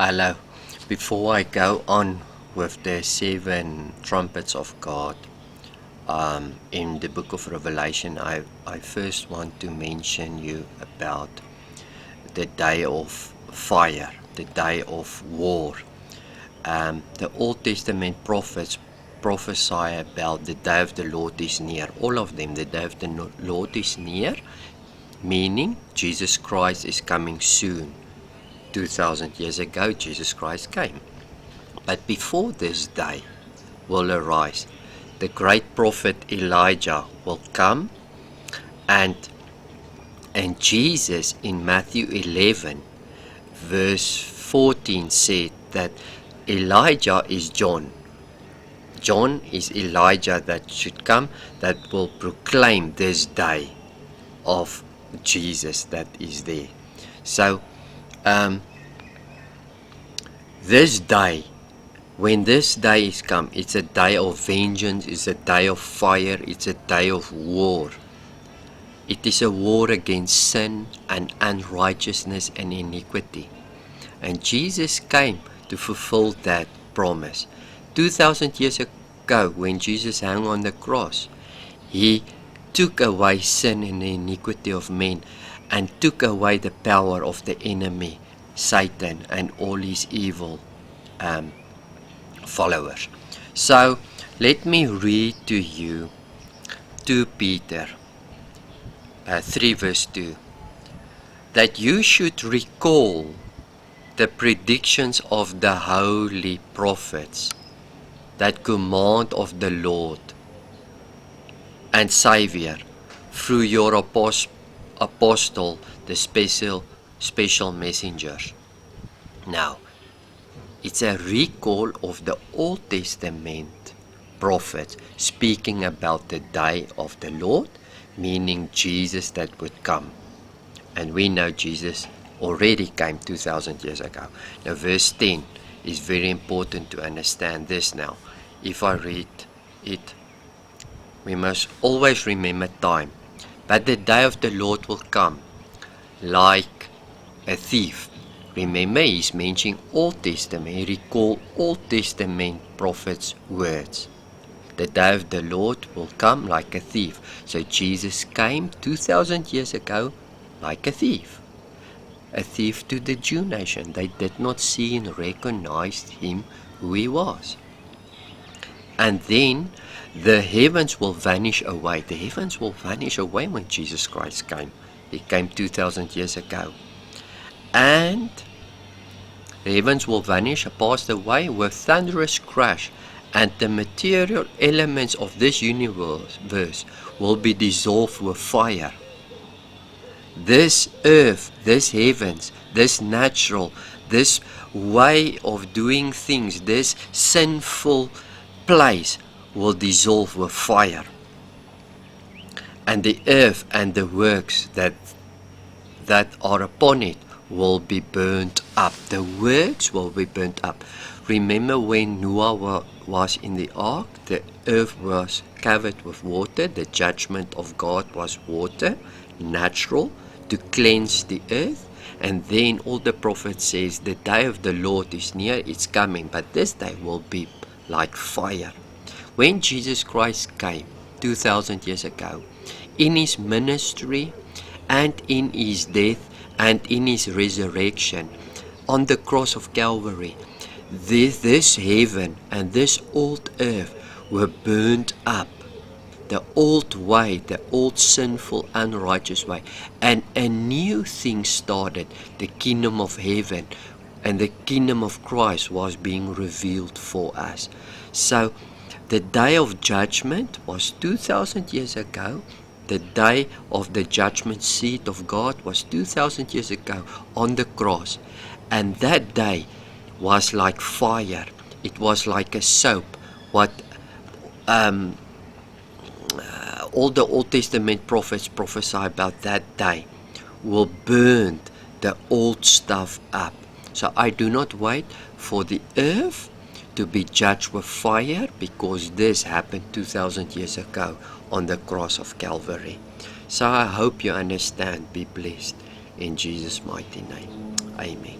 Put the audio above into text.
Hello. Before I go on with the 7 trumpets of God in the book of Revelation, I first want to mention you about the day of fire, the day of war. The Old Testament prophets prophesy about the day of the Lord is near. All of them, the day of the Lord is near, meaning Jesus Christ is coming soon. 2000 years ago, Jesus Christ came. But before this day will arise, the great prophet Elijah will come, and Jesus in Matthew 11 verse 14 said that Elijah is John. John is Elijah that should come, that will proclaim this day of Jesus that is there. So this day, when this day is come, it's a day of vengeance, it's a day of fire, it's a day of war. It is a war against sin and unrighteousness and iniquity. And Jesus came to fulfill that promise. 2000 years ago, when Jesus hung on the cross, He took away sin and the iniquity of men and took away the power of the enemy, Satan, and all his evil followers. So let me read to you 2 Peter 3 verse 2, that you should recall the predictions of the holy prophets, that command of the Lord and Savior through your apostle, the special messengers. Now, it's a recall of the Old Testament prophets speaking about the day of the Lord, meaning Jesus that would come. And we know Jesus already came 2000 years ago. Now verse 10 is very important to understand this now. If I read it, we must always remember time. But the day of the Lord will come like a thief. Remember, he's mentioning Old Testament. He recall Old Testament prophets' words. The day of the Lord will come like a thief. So Jesus came 2000 years ago like a thief. A thief to the Jew nation. They did not see and recognize him who he was. And then the heavens will vanish away. The heavens will vanish away when Jesus Christ came. He came 2000 years ago. And the heavens will vanish, pass away with thunderous crash, and the material elements of this universe will be dissolved with fire. This earth, this heavens, this natural, this way of doing things, this sinful place will dissolve with fire. And the earth and the works that are upon it will be burnt up. The works will be burnt up. Remember when Noah was in the ark, the earth was covered with water. The judgment of God was water, natural, to cleanse the earth. And then all the prophets says, the day of the Lord is near, it's coming. But this day will be like fire. When Jesus Christ came 2000 years ago, in his ministry and in his death and in his resurrection on the cross of Calvary, this heaven and this old earth were burned up. The old way, the old sinful, unrighteous way. And a new thing started. The kingdom of heaven and the kingdom of Christ was being revealed for us. So the day of judgment was 2000 years ago. The day of the judgment seat of God was 2000 years ago on the cross. And that day was like fire. It was like a soap. What all the Old Testament prophets prophesy about that day will burn the old stuff up. So I do not wait for the earth to be judged with fire, because this happened 2000 years ago on the cross of Calvary. So I hope you understand. Be blessed in Jesus' mighty name. Amen.